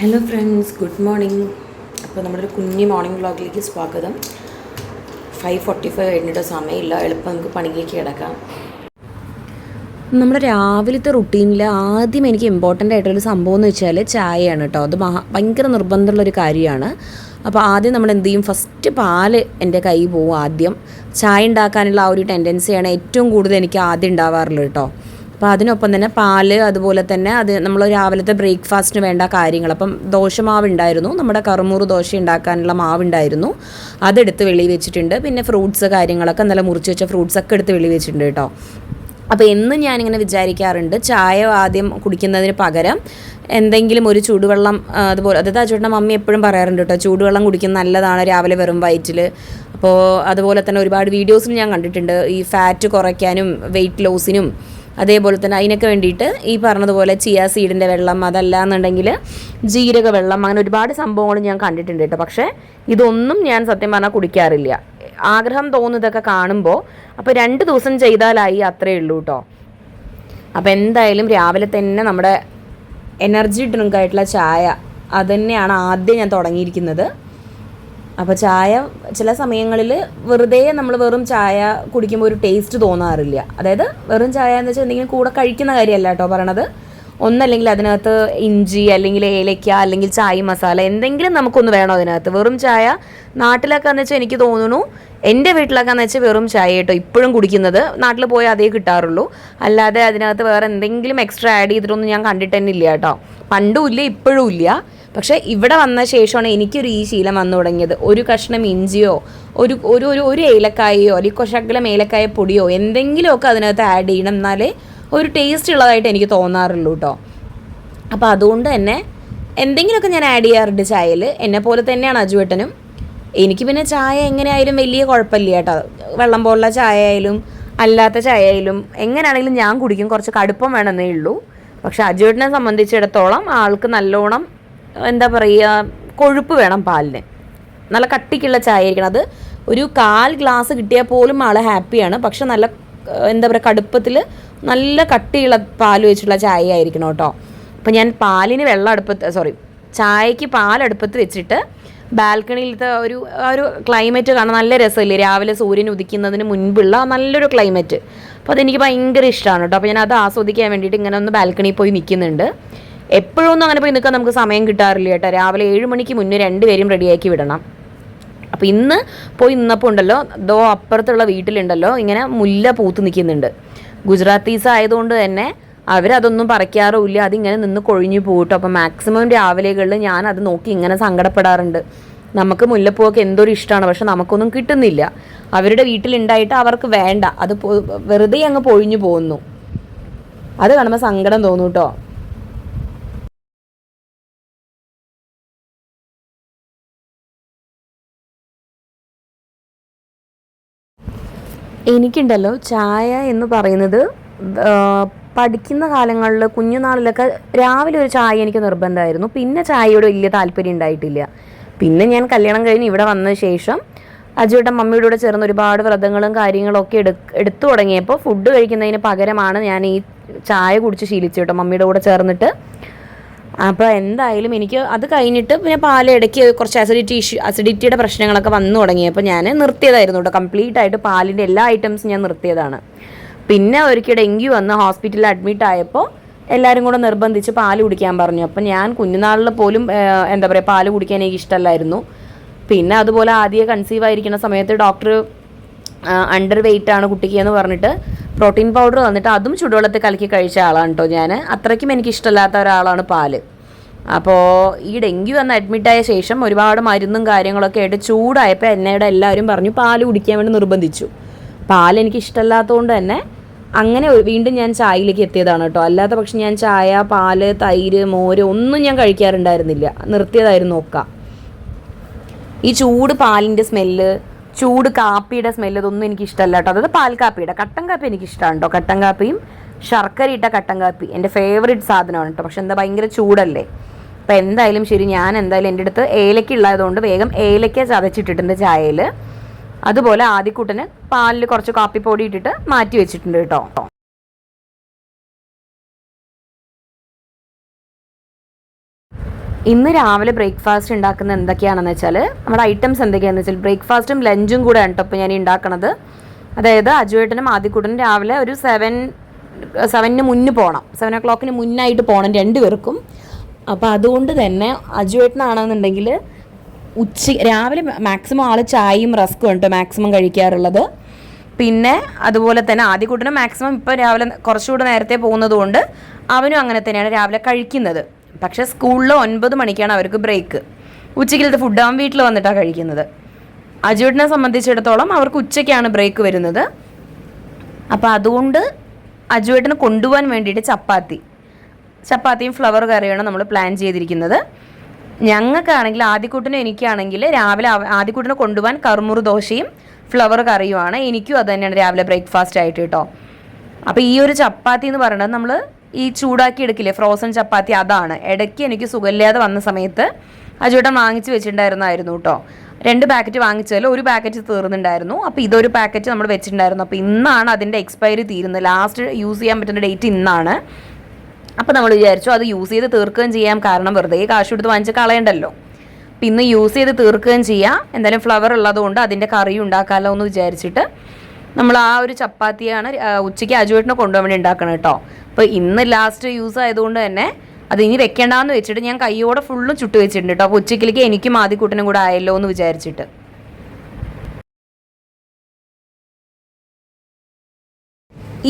Hello friends, good morning. അപ്പോൾ നമ്മുടെ ഒരു കുഞ്ഞ് മോർണിംഗ് വ്ളോഗിലേക്ക് സ്വാഗതം. 5:45 കഴിഞ്ഞിട്ട് സമയമില്ല, എളുപ്പം നമുക്ക് പണിയിലേക്ക് കിടക്കാം. നമ്മുടെ രാവിലത്തെ റുട്ടീനിൽ ആദ്യം എനിക്ക് ഇമ്പോർട്ടൻ്റ് ആയിട്ടൊരു സംഭവം എന്ന് വെച്ചാൽ ചായയാണ് കേട്ടോ. അത് ഭയങ്കര നിർബന്ധമുള്ളൊരു കാര്യമാണ്. അപ്പോൾ ആദ്യം നമ്മൾ എന്ത് ചെയ്യും, ഫസ്റ്റ് പാല് എൻ്റെ കയ്യിൽ പോവും. ആദ്യം ചായ ഉണ്ടാക്കാനുള്ള ആ ഒരു ടെൻഡൻസിയാണ് ഏറ്റവും കൂടുതൽ എനിക്ക് ആദ്യം ഉണ്ടാവാറുള്ളത് കേട്ടോ. അപ്പോൾ അതിനൊപ്പം തന്നെ പാല്, അതുപോലെ തന്നെ അത് നമ്മൾ രാവിലത്തെ ബ്രേക്ക്ഫാസ്റ്റിന് വേണ്ട കാര്യങ്ങൾ. അപ്പം ദോശമാവ് ഉണ്ടായിരുന്നു, നമ്മുടെ കറുമുറു ദോശ ഉണ്ടാക്കാനുള്ള മാവുണ്ടായിരുന്നു, അതെടുത്ത് വെളി വെച്ചിട്ടുണ്ട്. പിന്നെ ഫ്രൂട്ട്സ് കാര്യങ്ങളൊക്കെ നല്ല മുറിച്ച് വെച്ച ഫ്രൂട്ട്സൊക്കെ എടുത്ത് വെളി വെച്ചിട്ടുണ്ട് കേട്ടോ. അപ്പോൾ എന്നും ഞാനിങ്ങനെ വിചാരിക്കാറുണ്ട്, ചായ ആദ്യം കുടിക്കുന്നതിന് പകരം എന്തെങ്കിലും ഒരു ചൂടുവെള്ളം, അതുപോലെ അതായത് ചേട്ടൻ്റെ മമ്മി എപ്പോഴും പറയാറുണ്ട് കേട്ടോ, ചൂടുവെള്ളം കുടിക്കുന്നത് നല്ലതാണ് രാവിലെ വെറും വയറ്റിൽ. അപ്പോൾ അതുപോലെ തന്നെ ഒരുപാട് വീഡിയോസിൽ ഞാൻ കണ്ടിട്ടുണ്ട്, ഈ ഫാറ്റ് കുറയ്ക്കാനും വെയിറ്റ് ലോസിനും അതേപോലെ തന്നെ അതിനൊക്കെ വേണ്ടിയിട്ട് ഈ പറഞ്ഞതുപോലെ ചിയ സീഡിൻ്റെ വെള്ളം, അതല്ല എന്നുണ്ടെങ്കിൽ ജീരക വെള്ളം, അങ്ങനെ ഒരുപാട് സംഭവങ്ങൾ ഞാൻ കണ്ടിട്ടുണ്ട് കേട്ടോ. പക്ഷേ ഇതൊന്നും ഞാൻ സത്യം പറഞ്ഞാൽ കുടിക്കാറില്ല. ആഗ്രഹം തോന്നുന്നതൊക്കെ കാണുമ്പോൾ അപ്പോൾ 2 ദിവസം ചെയ്താലായി, അത്രയേ ഉള്ളൂ കേട്ടോ. അപ്പോൾ എന്തായാലും രാവിലെ തന്നെ നമ്മുടെ എനർജി ഡ്രിങ്ക് ആയിട്ടുള്ള ചായ അതുതന്നെയാണ് ആദ്യം ഞാൻ തുടങ്ങിയിരിക്കുന്നത്. അപ്പോൾ ചായ ചില സമയങ്ങളിൽ വെറുതെ നമ്മൾ വെറും ചായ കുടിക്കുമ്പോൾ ഒരു ടേസ്റ്റ് തോന്നാറില്ല. അതായത് വെറും ചായ എന്ന് വെച്ചാൽ എന്തെങ്കിലും കൂടെ കഴിക്കുന്ന കാര്യമല്ല കേട്ടോ പറയണത്. ഒന്നല്ലെങ്കിൽ അതിനകത്ത് ഇഞ്ചി, അല്ലെങ്കിൽ ഏലയ്ക്ക, അല്ലെങ്കിൽ ചായ മസാല, എന്തെങ്കിലും നമുക്കൊന്ന് വേണോ അതിനകത്ത്. വെറും ചായ നാട്ടിലൊക്കെ എന്ന് വെച്ചാൽ എനിക്ക് തോന്നുന്നു, എൻ്റെ വീട്ടിലൊക്കെ എന്ന് വെച്ചാൽ വെറും ചായ കേട്ടോ ഇപ്പോഴും കുടിക്കുന്നത്. നാട്ടിൽ പോയാൽ അതേ കിട്ടാറുള്ളൂ. അല്ലാതെ അതിനകത്ത് വേറെ എന്തെങ്കിലും എക്സ്ട്രാ ആഡ് ചെയ്തിട്ടൊന്നും ഞാൻ കണ്ടിട്ട് തന്നെ ഇല്ല കേട്ടോ. പണ്ടും ഇല്ല, ഇപ്പോഴും ഇല്ല. പക്ഷേ ഇവിടെ വന്ന ശേഷമാണ് എനിക്കൊരു ഈ ശീലം വന്നു തുടങ്ങിയത്. ഒരു കഷ്ണം ഇഞ്ചിയോ ഒരു ഒരു ഒരു ഏലക്കായയോ അല്ലെങ്കിൽ ശകലം ഏലക്കായ പൊടിയോ എന്തെങ്കിലുമൊക്കെ അതിനകത്ത് ആഡ് ചെയ്യണം, എന്നാലേ ഒരു ടേസ്റ്റ് ഉള്ളതായിട്ട് എനിക്ക് തോന്നാറുള്ളൂ കേട്ടോ. അപ്പോൾ അതുകൊണ്ട് തന്നെ എന്തെങ്കിലുമൊക്കെ ഞാൻ ആഡ് ചെയ്യാറുണ്ട് ചായയിൽ. എന്നെപ്പോലെ തന്നെയാണ് അജുവേട്ടനും. എനിക്ക് പിന്നെ ചായ എങ്ങനെയായാലും വലിയ കുഴപ്പമില്ല കേട്ടോ. വെള്ളം പോലുള്ള ചായ ആയാലും അല്ലാത്ത ചായ ആയാലും എങ്ങനെയാണെങ്കിലും ഞാൻ കുടിക്കും. കുറച്ച് കടുപ്പം വേണമെന്നേ ഉള്ളൂ. പക്ഷെ അജുവേട്ടനെ സംബന്ധിച്ചിടത്തോളം ആൾക്ക് നല്ലോണം എന്താ പറയുക, കൊഴുപ്പ് വേണം പാലിന്. നല്ല കട്ടിക്കുള്ള ചായ ആയിരിക്കണം. അത് ഒരു 1/4 ഗ്ലാസ് കിട്ടിയാൽ പോലും ആൾ ഹാപ്പിയാണ്. പക്ഷെ നല്ല എന്താ പറയുക, കടുപ്പത്തിൽ നല്ല കട്ടിയുള്ള പാൽ വെച്ചിട്ടുള്ള ചായ ആയിരിക്കണം കേട്ടോ. അപ്പോൾ ഞാൻ പാലിന് ചായക്ക് പാലടുപ്പത്ത് വെച്ചിട്ട് ബാൽക്കണിയിലത്തെ ഒരു ക്ലൈമറ്റ് കാണാൻ നല്ല രസമില്ലേ, രാവിലെ സൂര്യൻ ഉദിക്കുന്നതിന് മുൻപുള്ള നല്ലൊരു ക്ലൈമറ്റ്. അപ്പോൾ അതെനിക്ക് ഭയങ്കര ഇഷ്ടമാണ് കേട്ടോ. അപ്പോൾ ഞാൻ അത് ആസ്വദിക്കാൻ വേണ്ടിയിട്ട് ഇങ്ങനെ ഒന്ന് ബാൽക്കണിയിൽ പോയി നിൽക്കുന്നുണ്ട്. എപ്പോഴൊന്നും അങ്ങനെ പോയി നിൽക്കാൻ നമുക്ക് സമയം കിട്ടാറില്ല കേട്ടോ. രാവിലെ 7 മണിക്ക് മുന്നേ 2 പേരും റെഡിയാക്കി വിടണം. അപ്പോൾ ഇന്ന് പോയി നിന്നപ്പോൾ ഉണ്ടല്ലോ, അപ്പുറത്തുള്ള വീട്ടിലുണ്ടല്ലോ ഇങ്ങനെ മുല്ല പൂത്ത് നിൽക്കുന്നുണ്ട്. ഗുജറാത്തീസ് ആയതുകൊണ്ട് തന്നെ അവരതൊന്നും പറിക്കാറുമില്ല, അതിങ്ങനെ നിന്ന് കൊഴിഞ്ഞു പോകട്ടോ. അപ്പോൾ മാക്സിമം രാവിലെകളിൽ ഞാൻ അത് നോക്കി ഇങ്ങനെ സങ്കടപ്പെടാറുണ്ട്. നമുക്ക് മുല്ലപ്പൂവൊക്കെ എന്തൊരു ഇഷ്ടമാണ്, പക്ഷെ നമുക്കൊന്നും കിട്ടുന്നില്ല. അവരുടെ വീട്ടിലുണ്ടായിട്ട് അവർക്ക് വേണ്ട, അത് വെറുതെ അങ്ങ് പൊഴിഞ്ഞു പോകുന്നു. അത് കാണുമ്പോൾ സങ്കടം തോന്നും കേട്ടോ. എനിക്കുണ്ടല്ലോ ചായ എന്ന് പറയുന്നത് പഠിക്കുന്ന കാലങ്ങളിൽ, കുഞ്ഞുനാളിലൊക്കെ രാവിലെ ഒരു ചായ എനിക്ക് നിർബന്ധമായിരുന്നു. പിന്നെ ചായയോട് വലിയ താല്പര്യം ഉണ്ടായിട്ടില്ല. പിന്നെ ഞാൻ കല്യാണം കഴിഞ്ഞ് ഇവിടെ വന്ന ശേഷം അജുവേട്ടൻ മമ്മിയുടെ കൂടെ ചേർന്ന് ഒരുപാട് വ്രതങ്ങളും കാര്യങ്ങളൊക്കെ എടുത്തു തുടങ്ങിയപ്പോൾ ഫുഡ് കഴിക്കുന്നതിന് പകരമാണ് ഞാൻ ഈ ചായ കുടിച്ച് ശീലിച്ചു കേട്ടോ, മമ്മിയുടെ കൂടെ ചേർന്നിട്ട്. അപ്പോൾ എന്തായാലും എനിക്ക് അത് കഴിഞ്ഞിട്ട് പിന്നെ പാല് ഇടയ്ക്ക് കുറച്ച് അസിഡിറ്റിയുടെ പ്രശ്നങ്ങളൊക്കെ വന്നു തുടങ്ങിയപ്പോൾ ഞാൻ നിർത്തിയതായിരുന്നു കേട്ടോ. കംപ്ലീറ്റ് ആയിട്ട് പാലിൻ്റെ എല്ലാ ഐറ്റംസും ഞാൻ നിർത്തിയതാണ്. പിന്നെ ഒരിക്കൽ ഡെങ്കി വന്ന് ഹോസ്പിറ്റലിൽ അഡ്മിറ്റ് ആയപ്പോൾ എല്ലാവരും കൂടെ നിർബന്ധിച്ച് പാല് കുടിക്കാൻ പറഞ്ഞു. അപ്പം ഞാൻ കുഞ്ഞുനാളിൽ പോലും എന്താ പറയുക, പാല് കുടിക്കാൻ എനിക്ക് ഇഷ്ടമല്ലായിരുന്നു. പിന്നെ അതുപോലെ ആദ്യം കൺസീവ് ആയിരിക്കുന്ന സമയത്ത് ഡോക്ടർ അണ്ടർ വെയിറ്റ് ആണ് കുട്ടിക്ക് എന്ന് പറഞ്ഞിട്ട് പ്രോട്ടീൻ പൗഡർ വന്നിട്ട് അതും ചുടുവെള്ളത്തിൽ കലക്കി കഴിച്ച ആളാണ് കേട്ടോ ഞാൻ. അത്രയ്ക്കും എനിക്ക് ഇഷ്ടമില്ലാത്ത ഒരാളാണ് പാല്. അപ്പോൾ ഈ ഡെങ്കി വന്ന് അഡ്മിറ്റായ ശേഷം ഒരുപാട് മരുന്നും കാര്യങ്ങളൊക്കെ ആയിട്ട് ചൂടായപ്പോൾ എന്നോട് എല്ലാവരും പറഞ്ഞു പാല് കുടിക്കാൻ വേണ്ടി നിർബന്ധിച്ചു. പാൽ എനിക്ക് ഇഷ്ടമല്ലാത്തതുകൊണ്ട് തന്നെ അങ്ങനെ വീണ്ടും ഞാൻ ചായയിലേക്ക് എത്തിയതാണ് കേട്ടോ. അല്ലാത്ത പക്ഷെ ഞാൻ ചായ, പാല്, തൈര്, മോര് ഒന്നും ഞാൻ കഴിക്കാറുണ്ടായിരുന്നില്ല, നിർത്തിയതായിരുന്നു ഒക്കെ. ഈ ചൂട് പാലിൻ്റെ സ്മെല്ല്, ചൂട് കാപ്പിയുടെ സ്മെല്ല്, ഇതൊന്നും എനിക്ക് ഇഷ്ടമല്ല കേട്ടോ. അതായത് പാൽ കാപ്പിയുടെ, കട്ടൻ കാപ്പി എനിക്ക് ഇഷ്ടമാണ് കേട്ടോ. കട്ടൻ കാപ്പിയും ശർക്കര ഇട്ട കട്ടൻ കാപ്പി എൻ്റെ ഫേവറേറ്റ് സാധനമാണ് കേട്ടോ. പക്ഷെ എന്താ ഭയങ്കര ചൂടല്ലേ. അപ്പോൾ എന്തായാലും ശരി, ഞാൻ എന്തായാലും എൻ്റെ അടുത്ത് ഏലക്ക ഉള്ളതുകൊണ്ട് വേഗം ഏലക്ക ചതച്ചിട്ടിട്ടുണ്ട് ചായയിൽ. അതുപോലെ ആദ്യക്കൂട്ടന് പാലിൽ കുറച്ച് കാപ്പിപ്പൊടി ഇട്ടിട്ട് മാറ്റി വെച്ചിട്ടുണ്ട് കേട്ടോ. ഇന്ന് രാവിലെ ബ്രേക്ക്ഫാസ്റ്റ് ഉണ്ടാക്കുന്നത് എന്തൊക്കെയാണെന്ന് വെച്ചാൽ, നമ്മുടെ ഐറ്റംസ് എന്തൊക്കെയാണെന്ന് വെച്ചാൽ ബ്രേക്ക്ഫാസ്റ്റും ലഞ്ചും കൂടെ ആണ് ഇപ്പോൾ ഞാൻ ഉണ്ടാക്കുന്നത്. അതായത് അജുവേട്ടനും ആദ്യക്കൂട്ടനും രാവിലെ ഒരു 7-ന് മുന്നേ പോകണം, 7 o'clock മുന്നായിട്ട് പോകണം രണ്ടുപേർക്കും. അപ്പോൾ അതുകൊണ്ട് തന്നെ അജുവേട്ടനാണെന്നുണ്ടെങ്കിൽ രാവിലെ മാക്സിമം ആൾ ചായയും റസ്ക്കും കേട്ടോ മാക്സിമം കഴിക്കാറുള്ളത്. പിന്നെ അതുപോലെ തന്നെ ആദ്യക്കൂട്ടനും മാക്സിമം ഇപ്പോൾ രാവിലെ കുറച്ചുകൂടെ നേരത്തെ പോകുന്നത് കൊണ്ട് അവനും അങ്ങനെ തന്നെയാണ് രാവിലെ കഴിക്കുന്നത്. പക്ഷേ സ്കൂളിൽ 9 മണിക്കാണ് അവർക്ക് ബ്രേക്ക്. ഉച്ചയ്ക്കലത്തെ ഫുഡ് അവൻ വീട്ടിൽ വന്നിട്ടാണ് കഴിക്കുന്നത്. അജുവേട്ടനെ സംബന്ധിച്ചിടത്തോളം അവർക്ക് ഉച്ചയ്ക്കാണ് ബ്രേക്ക് വരുന്നത്. അപ്പോൾ അതുകൊണ്ട് അജുവേട്ടന് കൊണ്ടുപോകാൻ വേണ്ടിയിട്ട് ചപ്പാത്തിയും ഫ്ലവർ കറിയാണ് നമ്മൾ പ്ലാൻ ചെയ്തിരിക്കുന്നത്. ഞങ്ങൾക്കാണെങ്കിൽ ആദ്യക്കൂട്ടിനും എനിക്കാണെങ്കിൽ രാവിലെ ആദ്യക്കൂട്ടിനെ കൊണ്ടുപോകാൻ കറുമുറു ദോശയും ഫ്ലവർ കറിയുമാണ്. എനിക്കും അത് തന്നെയാണ് രാവിലെ ബ്രേക്ക്ഫാസ്റ്റ് ആയിട്ട് കേട്ടോ. അപ്പോൾ ഈ ഒരു ചപ്പാത്തി എന്ന് പറയുന്നത് നമ്മൾ ഈ ചൂടാക്കി എടുക്കില്ലേ ഫ്രോസൺ ചപ്പാത്തി, അതാണ്. ഇടയ്ക്ക് എനിക്ക് സുഖമില്ലാതെ വന്ന സമയത്ത് അജുവേട്ടൻ വാങ്ങിച്ച് വെച്ചിട്ടുണ്ടായിരുന്നു കേട്ടോ. 2 പാക്കറ്റ് വാങ്ങിച്ചതിൽ 1 പാക്കറ്റ് തീർന്നിട്ടുണ്ടായിരുന്നു. അപ്പോൾ ഇതൊരു പാക്കറ്റ് നമ്മൾ വെച്ചിട്ടുണ്ടായിരുന്നു. അപ്പോൾ ഇന്നാണ് അതിൻ്റെ എക്സ്പയറി തീരുന്നത്. ലാസ്റ്റ് യൂസ് ചെയ്യാൻ പറ്റുന്ന ഡേറ്റ് ഇന്നാണ്. അപ്പോൾ നമ്മൾ വിചാരിച്ചു അത് യൂസ് ചെയ്ത് തീർക്കുകയും ചെയ്യാം, കാരണം വെറുതെ കാശ് കൊടുത്ത് വാങ്ങിച്ച് കളയണ്ടല്ലോ. അപ്പോൾ ഇന്ന് യൂസ് ചെയ്ത് തീർക്കുകയും ചെയ്യാം, എന്തായാലും ഫ്ലവർ ഉള്ളതുകൊണ്ട് അതിൻ്റെ കറി ഉണ്ടാക്കാമല്ലോ എന്ന് വിചാരിച്ചിട്ട് നമ്മൾ ആ ഒരു ചപ്പാത്തിയാണ് ഉച്ചയ്ക്ക് അജുവേട്ടനെ കൊണ്ടുപോകാൻ വേണ്ടി ഉണ്ടാക്കണം കേട്ടോ. അപ്പോൾ ഇന്ന് ലാസ്റ്റ് യൂസ് ആയതുകൊണ്ട് തന്നെ അത് ഇനി വെക്കേണ്ടെന്ന് വെച്ചിട്ട് ഞാൻ കൈയോടെ ഫുള്ളും ചുട്ട് വെച്ചിട്ടുണ്ട് കേട്ടോ. അപ്പോൾ ഉച്ചയ്ക്കിലേക്ക് എനിക്കും ആദ്യക്കൂട്ടനും കൂടെ ആയല്ലോ എന്ന് വിചാരിച്ചിട്ട്.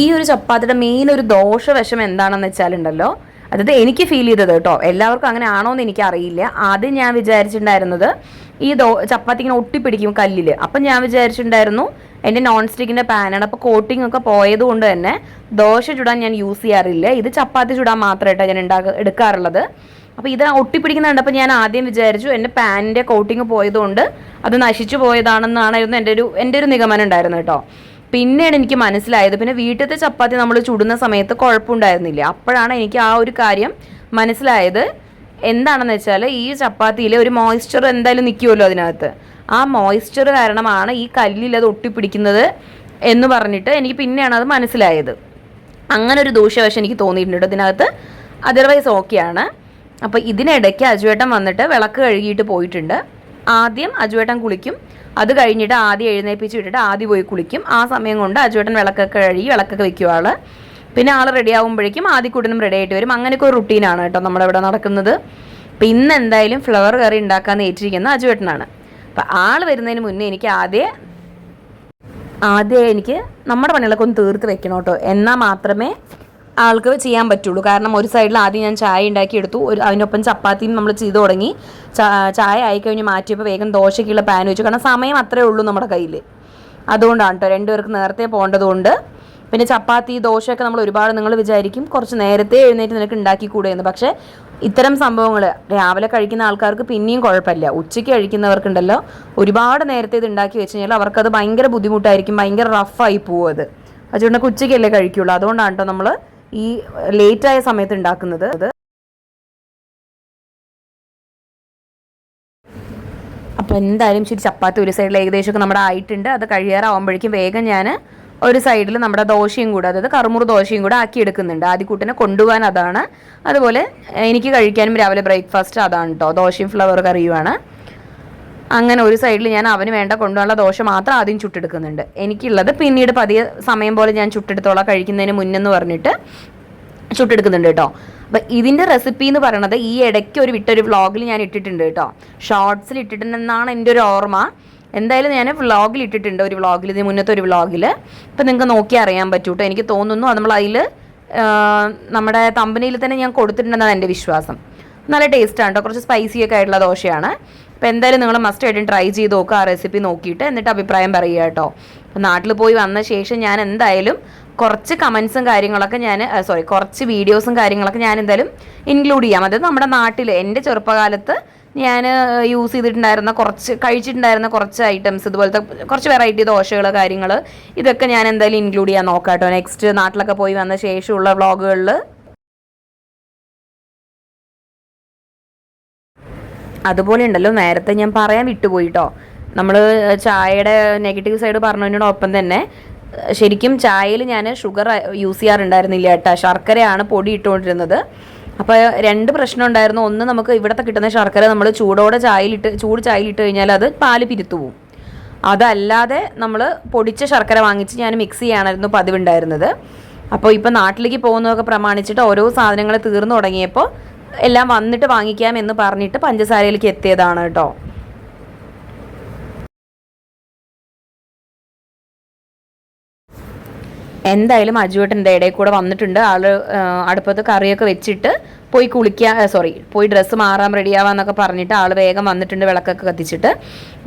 ഈ ഒരു ചപ്പാത്തിയുടെ മെയിൻ ഒരു ദോഷവശം എന്താണെന്ന് വെച്ചാലുണ്ടല്ലോ, അതായത് എനിക്ക് ഫീൽ ചെയ്തത് കേട്ടോ, എല്ലാവർക്കും അങ്ങനെ ആണോ എന്ന് എനിക്കറിയില്ല. ആദ്യം ഞാൻ വിചാരിച്ചിട്ടുണ്ടായിരുന്നത് ഈ ചപ്പാത്തി ഇങ്ങനെ ഒട്ടിപ്പിടിക്കും കല്ലിൽ. അപ്പം ഞാൻ വിചാരിച്ചിട്ടുണ്ടായിരുന്നു എൻ്റെ നോൺ സ്റ്റിക്കിൻ്റെ പാനാണ്, അപ്പോൾ കോട്ടിംഗ് ഒക്കെ പോയത് കൊണ്ട് തന്നെ ദോശ ചുടാൻ ഞാൻ യൂസ് ചെയ്യാറില്ല, ഇത് ചപ്പാത്തി ചുടാൻ മാത്രമായിട്ടാണ് ഞാൻ എടുക്കാറുള്ളത്. അപ്പോൾ ഇത് ഒട്ടിപ്പിടിക്കുന്ന കണ്ടപ്പോൾ ഞാൻ ആദ്യം വിചാരിച്ചു എൻ്റെ പാനിൻ്റെ കോട്ടിങ് പോയതുകൊണ്ട് അത് നശിച്ചു പോയതാണെന്നായിരുന്നു എൻ്റെ ഒരു നിഗമനം ഉണ്ടായിരുന്നു കേട്ടോ. പിന്നെയാണ് എനിക്ക് മനസ്സിലായത്, പിന്നെ വീട്ടിലത്തെ ചപ്പാത്തി നമ്മൾ ചുടുന്ന സമയത്ത് കുഴപ്പമുണ്ടായിരുന്നില്ല. അപ്പോഴാണ് എനിക്ക് ആ ഒരു കാര്യം മനസ്സിലായത്. എന്താണെന്ന് വെച്ചാൽ ഈ ചപ്പാത്തിയിൽ ഒരു മോയ്സ്ചർ എന്തായാലും നിൽക്കുമല്ലോ അതിനകത്ത്, ആ മോയ്സ്ചർ കാരണമാണ് ഈ കല്ലിൽ അത് ഒട്ടിപ്പിടിക്കുന്നത് എന്ന് പറഞ്ഞിട്ട് എനിക്ക് പിന്നെയാണ് അത് മനസ്സിലായത്. അങ്ങനെ ഒരു ദൂഷ്യവശം എനിക്ക് തോന്നിയിട്ടുണ്ട് ഇതിനകത്ത്. അതർവൈസ് ഓക്കെയാണ്. അപ്പോൾ ഇതിനിടയ്ക്ക് അജുവേട്ടൻ വന്നിട്ട് വിളക്ക് കഴുകിയിട്ട് പോയിട്ടുണ്ട്. ആദ്യം അജുവേട്ടൻ കുളിക്കും, അത് കഴിഞ്ഞിട്ട് ആദ്യം എഴുന്നേൽപ്പിച്ച് വിട്ടിട്ട് ആദ്യം പോയി കുളിക്കും. ആ സമയം കൊണ്ട് അജുവേട്ടൻ വിളക്കൊക്കെ വെക്കും ആൾ. പിന്നെ ആൾ റെഡി ആകുമ്പോഴേക്കും ആദ്യക്കൂട്ടനും റെഡി ആയിട്ട് വരും. അങ്ങനെയൊക്കെ ഒരു റുട്ടീനാണ് കേട്ടോ നമ്മുടെ ഇവിടെ നടക്കുന്നത്. അപ്പം ഇന്ന് എന്തായാലും ഫ്ലവർ കറി ഉണ്ടാക്കാമെന്ന് ഏറ്റിരിക്കുന്ന അജുവേട്ടനാണ്. അപ്പം ആൾ വരുന്നതിന് മുന്നേ എനിക്ക് ആദ്യം എനിക്ക് നമ്മുടെ പണികളൊക്കെ ഒന്ന് തീർത്ത് വെക്കണം കേട്ടോ, എന്നാൽ മാത്രമേ ആൾക്ക് ചെയ്യാൻ പറ്റുള്ളൂ. കാരണം ഒരു സൈഡിൽ ആദ്യം ഞാൻ ചായ ഉണ്ടാക്കി എടുത്തു, അതിനൊപ്പം ചപ്പാത്തിയും നമ്മൾ ചെയ്ത് തുടങ്ങി. ചായ ആയിക്കഴിഞ്ഞ് മാറ്റിയപ്പോൾ വേഗം ദോശയ്ക്കുള്ള പാൻ വെച്ചു, കാരണം സമയം അത്രേ ഉള്ളൂ നമ്മുടെ കയ്യിൽ. അതുകൊണ്ടാണ് കേട്ടോ, 2 പേർക്ക് നേരത്തെ പോകേണ്ടതുകൊണ്ട്. പിന്നെ ചപ്പാത്തി ദോശയൊക്കെ നമ്മൾ ഒരുപാട്, നിങ്ങൾ വിചാരിക്കും കുറച്ച് നേരത്തെ എഴുന്നേറ്റ് നിനക്ക് ഉണ്ടാക്കിക്കൂടെയെന്ന്. പക്ഷേ ഇത്തരം സംഭവങ്ങൾ രാവിലെ കഴിക്കുന്ന ആൾക്കാർക്ക് പിന്നെയും കുഴപ്പമില്ല. ഉച്ചയ്ക്ക് കഴിക്കുന്നവർക്കുണ്ടല്ലോ, ഒരുപാട് നേരത്തെ ഇത് ഉണ്ടാക്കി വെച്ച് കഴിഞ്ഞാൽ അവർക്കത് ഭയങ്കര ബുദ്ധിമുട്ടായിരിക്കും, ഭയങ്കര റഫായി പോകും അത്. അതുകൊണ്ടൊക്കെ ഉച്ചയ്ക്കല്ലേ കഴിക്കുള്ളൂ. അതുകൊണ്ടാണ് കേട്ടോ നമ്മൾ ഈ ലേറ്റായ സമയത്ത് ഉണ്ടാക്കുന്നത്. അപ്പോൾ എന്തായാലും ശരി, ചപ്പാത്തി ഒരു സൈഡിൽ ഏകദേശമൊക്കെ നമ്മുടെ ആയിട്ടുണ്ട്. അത് കഴിയാറാവുമ്പോഴേക്കും വേഗം ഞാൻ ഒരു സൈഡിൽ നമ്മുടെ ദോശയും കൂടെ, അതായത് കറുമുറു ദോശയും കൂടെ ആക്കി എടുക്കുന്നുണ്ട്. ആദ്യക്കൂട്ടിനെ കൊണ്ടുപോകാൻ അതാണ്, അതുപോലെ എനിക്ക് കഴിക്കാനും രാവിലെ ബ്രേക്ക്ഫാസ്റ്റ് അതാണ് കേട്ടോ, ദോശയും ഫ്ലവർ കറിയുമാണ്. അങ്ങനെ ഒരു സൈഡിൽ ഞാൻ അവന് വേണ്ട കൊണ്ടുപോകാനുള്ള ദോശ മാത്രം ആദ്യം ചുട്ടെടുക്കുന്നുണ്ട്. എനിക്കുള്ളത് പിന്നീട് പതിയെ സമയം പോലെ ഞാൻ ചുട്ടെടുത്തോളാം, കഴിക്കുന്നതിന് മുന്നെന്ന് പറഞ്ഞിട്ട് ചുട്ടെടുക്കുന്നുണ്ട് കേട്ടോ. അപ്പം ഇതിൻ്റെ റെസിപ്പി എന്ന് പറയണത് ഈ ഇടയ്ക്ക് വിട്ടൊരു വ്ളോഗിൽ ഞാൻ ഇട്ടിട്ടുണ്ട് കേട്ടോ, ഷോർട്സിൽ ഇട്ടിട്ടുണ്ടെന്നാണ് എൻ്റെ ഒരു ഓർമ്മ. എന്തായാലും ഞാൻ വ്ളോഗിൽ ഇട്ടിട്ടുണ്ട്, ഒരു വ്ളോഗിൽ, ഇതിന് മുന്നത്തെ ഒരു വ്ളോഗിൽ. ഇപ്പം നിങ്ങൾക്ക് നോക്കി അറിയാൻ പറ്റൂ കേട്ടോ. എനിക്ക് തോന്നുന്നു അത് നമ്മൾ അതിൽ നമ്മുടെ തമ്പനിയിൽ തന്നെ ഞാൻ കൊടുത്തിട്ടുണ്ടെന്നാണ് എൻ്റെ വിശ്വാസം. നല്ല ടേസ്റ്റാണ് കേട്ടോ, കുറച്ച് സ്പൈസിയൊക്കെ ആയിട്ടുള്ള ദോശയാണ്. അപ്പോൾ എന്തായാലും നിങ്ങൾ മസ്റ്റ് ആയിട്ടും ട്രൈ ചെയ്ത് നോക്കുക ആ റെസിപ്പി നോക്കിയിട്ട്, എന്നിട്ട് അഭിപ്രായം പറയുക കേട്ടോ. അപ്പോൾ നാട്ടിൽ പോയി വന്ന ശേഷം ഞാൻ എന്തായാലും കുറച്ച് കമൻസും കാര്യങ്ങളൊക്കെ കുറച്ച് വീഡിയോസും കാര്യങ്ങളൊക്കെ ഞാൻ എന്തായാലും ഇൻക്ലൂഡ് ചെയ്യാം. അതായത് നമ്മുടെ നാട്ടിൽ എൻ്റെ ചെറുപ്പകാലത്ത് ഞാൻ യൂസ് ചെയ്തിട്ടുണ്ടായിരുന്ന കഴിച്ചിട്ടുണ്ടായിരുന്ന കുറച്ച് ഐറ്റംസ്, ഇതുപോലത്തെ കുറച്ച് വെറൈറ്റി ദോശകൾ കാര്യങ്ങൾ, ഇതൊക്കെ ഞാൻ എന്തായാലും ഇൻക്ലൂഡ് ചെയ്യാൻ നോക്കാം കേട്ടോ നെക്സ്റ്റ് നാട്ടിലൊക്കെ പോയി വന്ന ശേഷമുള്ള വ്ളോഗുകളിൽ. അതുപോലെ ഉണ്ടല്ലോ, നേരത്തെ ഞാൻ പറയാൻ വിട്ടുപോയിട്ടോ, നമ്മൾ ചായയുടെ നെഗറ്റീവ് സൈഡ് പറഞ്ഞതിനോടൊപ്പം തന്നെ ശരിക്കും ചായയിൽ ഞാൻ ഷുഗർ യൂസ് ചെയ്യാറുണ്ടായിരുന്നില്ല കേട്ടോ, ശർക്കരയാണ് പൊടി ഇട്ടുകൊണ്ടിരുന്നത്. അപ്പോൾ രണ്ട് പ്രശ്നം ഉണ്ടായിരുന്നു. ഒന്ന്, നമുക്ക് ഇവിടുത്തെ കിട്ടുന്ന ശർക്കര നമ്മൾ ചൂട് ചായയിലിട്ട് കഴിഞ്ഞാൽ അത് പാല് പിരുത്തു പോവും. അതല്ലാതെ നമ്മൾ പൊടിച്ച ശർക്കര വാങ്ങിച്ച് ഞാൻ മിക്സ് ചെയ്യാനായിരുന്നു പതിവുണ്ടായിരുന്നത്. അപ്പോൾ ഇപ്പോൾ നാട്ടിലേക്ക് പോകുന്നതൊക്കെ പ്രമാണിച്ചിട്ട് ഓരോ സാധനങ്ങൾ തീർന്നു തുടങ്ങിയപ്പോൾ എല്ലാം വന്നിട്ട് വാങ്ങിക്കാം എന്ന് പറഞ്ഞിട്ട് പഞ്ചസാരയിലേക്ക് എത്തിയതാണ് കേട്ടോ. എന്തായാലും അജുവേട്ടൻ്റെ ഇടയിൽ കൂടെ വന്നിട്ടുണ്ട്. ആൾ അടുപ്പത്ത് കറിയൊക്കെ വെച്ചിട്ട് പോയി ഡ്രസ്സ് മാറാൻ റെഡിയാവാന്നൊക്കെ പറഞ്ഞിട്ട് ആൾ വേഗം വന്നിട്ടുണ്ട്. വിളക്കൊക്കെ കത്തിച്ചിട്ട്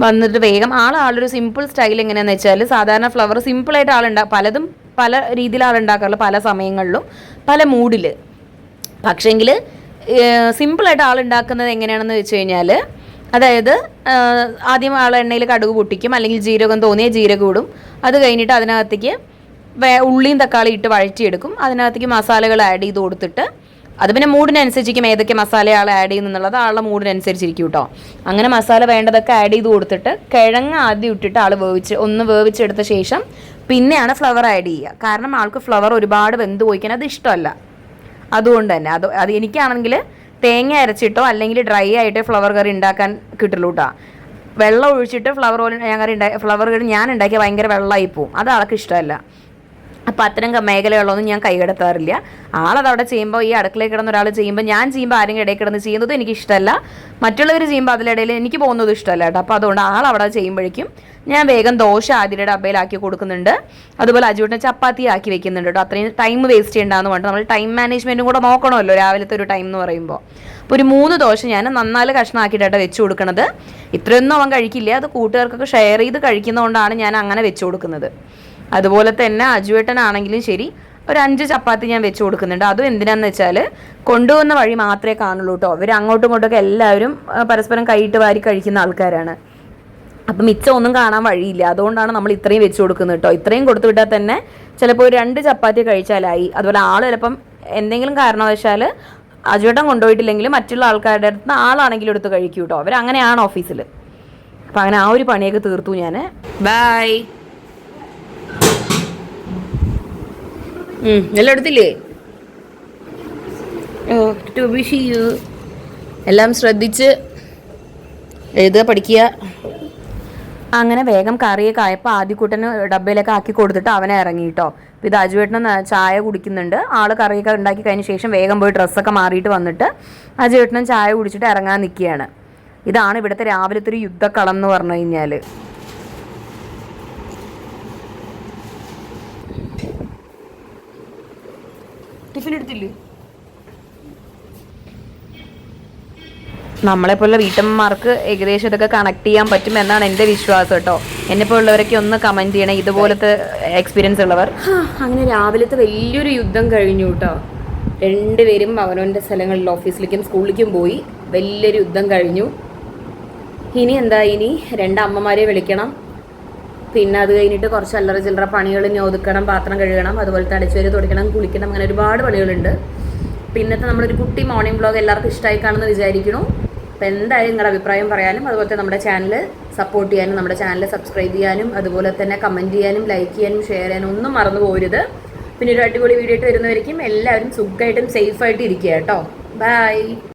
വന്നിട്ട് വേഗം ആളൊരു സിമ്പിൾ സ്റ്റൈൽ എങ്ങനെയാണെന്ന് വെച്ചാൽ, സാധാരണ ഫ്ലവർ സിമ്പിളായിട്ട് പലതും പല രീതിയിൽ ആളുണ്ടാക്കാറുള്ളൂ, പല സമയങ്ങളിലും പല മൂഡിൽ. പക്ഷേങ്കിൽ സിമ്പിളായിട്ട് ആളുണ്ടാക്കുന്നത് എങ്ങനെയാണെന്ന് വെച്ച് കഴിഞ്ഞാൽ, അതായത് ആദ്യം എണ്ണയിൽ കടുക് പൊട്ടിക്കും, അല്ലെങ്കിൽ ജീരകം തോന്നിയ ജീരകം ഇടും. അത് കഴിഞ്ഞിട്ട് അതിനകത്തേക്ക് ഉള്ളിയും തക്കാളി ഇട്ട് വഴറ്റിയെടുക്കും. അതിനകത്തേക്ക് മസാലകൾ ആഡ് ചെയ്ത് കൊടുത്തിട്ട്, അത് പിന്നെ മൂഡിനനുസരിച്ചിരിക്കും ഏതൊക്കെ മസാല ആൾ ആഡ് ചെയ്യുന്നുള്ളത് ആളുടെ മൂഡിനനുസരിച്ചിരിക്കും കേട്ടോ. അങ്ങനെ മസാല വേണ്ടതൊക്കെ ആഡ് ചെയ്ത് കൊടുത്തിട്ട് കിഴങ്ങ് ആദ്യം ഇട്ടിട്ട് ആൾ വേവിച്ചെടുത്ത ശേഷം പിന്നെയാണ് ഫ്ലവർ ആഡ് ചെയ്യുക. കാരണം ആൾക്ക് ഫ്ലവർ ഒരുപാട് വെന്ത് പോയിക്കാൻ അത് ഇഷ്ടമല്ല. അതുകൊണ്ട് തന്നെ അത് എനിക്കാണെങ്കിൽ തേങ്ങ അരച്ചിട്ടോ അല്ലെങ്കിൽ ഡ്രൈ ആയിട്ട് ഫ്ലവർ കറി ഉണ്ടാക്കാൻ കിട്ടുള്ളൂ കേട്ടോ. വെള്ളം ഒഴിച്ചിട്ട് ഫ്ലവർ കറി ഞാൻ ഉണ്ടാക്കിയ ഭയങ്കര വെള്ളമായി പോവും. അത് ആൾക്ക് ഇഷ്ടമല്ല. അപ്പോൾ അത്തരം മേഖലകളൊന്നും ഞാൻ കൈകടത്താറില്ല. ആളതവിടെ ചെയ്യുമ്പോൾ, ഈ അടുക്കളയിൽ കിടന്ന ഒരാൾ ചെയ്യുമ്പോൾ, ഞാൻ ചെയ്യുമ്പോൾ ആരെങ്കിലും ഇടയിൽ കിടന്ന് ചെയ്യുന്നത് എനിക്ക് ഇഷ്ടമല്ല. മറ്റുള്ളവർ ചെയ്യുമ്പോൾ അതിലിടയിൽ എനിക്ക് പോകുന്നത് ഇഷ്ടമല്ല കേട്ടോ. അപ്പോൾ അതുകൊണ്ട് ആളവിടെ ചെയ്യുമ്പോഴേക്കും ഞാൻ വേഗം ദോശ ആദ്യയുടെ ഡബ്ബയിലാക്കി കൊടുക്കുന്നുണ്ട്. അതുപോലെ അജുവിനെ ചപ്പാത്തി ആക്കി വെക്കുന്നുണ്ട് കേട്ടോ. അത്രയും ടൈം വേസ്റ്റ് ചെയ്യണ്ടെന്ന് പറഞ്ഞിട്ട് നമ്മൾ ടൈം മാനേജ്മെൻറ്റും കൂടെ നോക്കണമല്ലോ രാവിലത്തെ ഒരു ടൈം എന്ന് പറയുമ്പോൾ. അപ്പോൾ ഒരു 3 ദോശ ഞാൻ നന്നാല് കഷ്ണമാക്കിയിട്ടാണ് വെച്ച് കൊടുക്കുന്നത്. ഇത്രയൊന്നും അവൻ കഴിക്കില്ല. അത് കൂട്ടുകാർക്കൊക്കെ ഷെയർ ചെയ്ത് കഴിക്കുന്നതുകൊണ്ടാണ് ഞാൻ അങ്ങനെ വെച്ച് കൊടുക്കുന്നത്. അതുപോലെ തന്നെ അജുവേട്ടനാണെങ്കിലും ശരി, ഒരു 5 ചപ്പാത്തി ഞാൻ വെച്ച് കൊടുക്കുന്നുണ്ട്. അതും എന്തിനാന്ന് വെച്ചാൽ കൊണ്ടുവന്ന വഴി മാത്രമേ കാണുള്ളൂ കേട്ടോ. അവർ അങ്ങോട്ടും ഇങ്ങോട്ടൊക്കെ എല്ലാവരും പരസ്പരം കൈയിട്ട് വാരി കഴിക്കുന്ന ആൾക്കാരാണ്. അപ്പം മിച്ചം ഒന്നും കാണാൻ വഴിയില്ല. അതുകൊണ്ടാണ് നമ്മൾ ഇത്രയും വെച്ച് കൊടുക്കുന്നത് കേട്ടോ. ഇത്രയും കൊടുത്തു വിട്ടാൽ തന്നെ ചിലപ്പോൾ ഒരു 2 ചപ്പാത്തി കഴിച്ചാലായി. അതുപോലെ ആൾ ചിലപ്പം എന്തെങ്കിലും കാരണവശാൽ അജുവേട്ടൻ കൊണ്ടുപോയിട്ടില്ലെങ്കിൽ മറ്റുള്ള ആൾക്കാരുടെ അടുത്ത് ആളാണെങ്കിലും എടുത്ത് കഴിക്കും കേട്ടോ. അവരങ്ങനെയാണ് ഓഫീസിൽ. അപ്പം അങ്ങനെ ആ ഒരു പണിയൊക്കെ തീർത്തു ഞാൻ. ബൈ. എല്ലാം എടുത്തില്ലേ? എല്ലാം ശ്രദ്ധിച്ച് എഴുതുക, പഠിക്കുക. അങ്ങനെ വേഗം കറിയൊക്കെ ആയപ്പോൾ ആദ്യക്കൂട്ടന് ഡബ്ബയിലൊക്കെ ആക്കി കൊടുത്തിട്ട് അവനെ ഇറങ്ങി കേട്ടോ. അപ്പോൾ ഇത് അജുവേട്ടന് ചായ കുടിക്കുന്നുണ്ട്. ആൾ കറിയൊക്കെ ഉണ്ടാക്കി കഴിഞ്ഞ ശേഷം വേഗം പോയി ഡ്രസ്സൊക്കെ മാറിയിട്ട് വന്നിട്ട് അജുവേട്ടനും ചായ കുടിച്ചിട്ട് ഇറങ്ങാൻ നിൽക്കുകയാണ്. ഇതാണ് ഇവിടുത്തെ രാവിലത്തെ ഒരു യുദ്ധക്കളം എന്ന് പറഞ്ഞു കഴിഞ്ഞാൽ. ടിഫിൻ എടുത്തില്ലേ? നമ്മളെപ്പോലുള്ള വീട്ടമ്മമാർക്ക് ഏകദേശം ഇതൊക്കെ കണക്ട് ചെയ്യാൻ പറ്റും എന്നാണ് എൻ്റെ വിശ്വാസം കേട്ടോ. എന്നെപ്പോലുള്ളവരൊക്കെ ഒന്ന് കമൻറ്റ് ചെയ്യണേ, ഇതുപോലത്തെ എക്സ്പീരിയൻസ് ഉള്ളവർ. അങ്ങനെ രാവിലത്തെ വലിയൊരു യുദ്ധം കഴിഞ്ഞു കേട്ടോ. രണ്ടുപേരും അവനവൻ്റെ സ്ഥലങ്ങളിൽ ഓഫീസിലേക്കും സ്കൂളിലേക്കും പോയി. വലിയൊരു യുദ്ധം കഴിഞ്ഞു. ഇനി 2 അമ്മമാരെ വിളിക്കണം. പിന്നെ അത് കഴിഞ്ഞിട്ട് കുറച്ച് അല്ലറ ചില്ലറ പണികൾ ഒതുക്കണം, പാത്രം കഴുകണം, അതുപോലെ അടിച്ചുവാരി തുടയ്ക്കണം, കുളിക്കണം, അങ്ങനെ ഒരുപാട് പണികളുണ്ട്. പിന്നത്തെ നമ്മളൊരു കുട്ടി മോർണിംഗ് വ്ളോഗ് എല്ലാവർക്കും ഇഷ്ടമായി കാണുമെന്ന് വിചാരിക്കുന്നു. അപ്പോൾ എന്തായാലും നിങ്ങളുടെ അഭിപ്രായം പറയാനും അതുപോലെ നമ്മുടെ ചാനൽ സപ്പോർട്ട് ചെയ്യാനും നമ്മുടെ ചാനൽ സബ്സ്ക്രൈബ് ചെയ്യാനും അതുപോലെ തന്നെ കമൻറ്റ് ചെയ്യാനും ലൈക്ക് ചെയ്യാനും ഷെയർ ചെയ്യാനും ഒന്നും മറന്നു പോകരുത്. പിന്നെ ഒരു അടിപൊളി വീഡിയോ ആയിട്ട് വരുന്നവരിക്കും എല്ലാവരും സുഖമായിട്ടും സേഫായിട്ട് ഇരിക്കുക കേട്ടോ. ബൈ.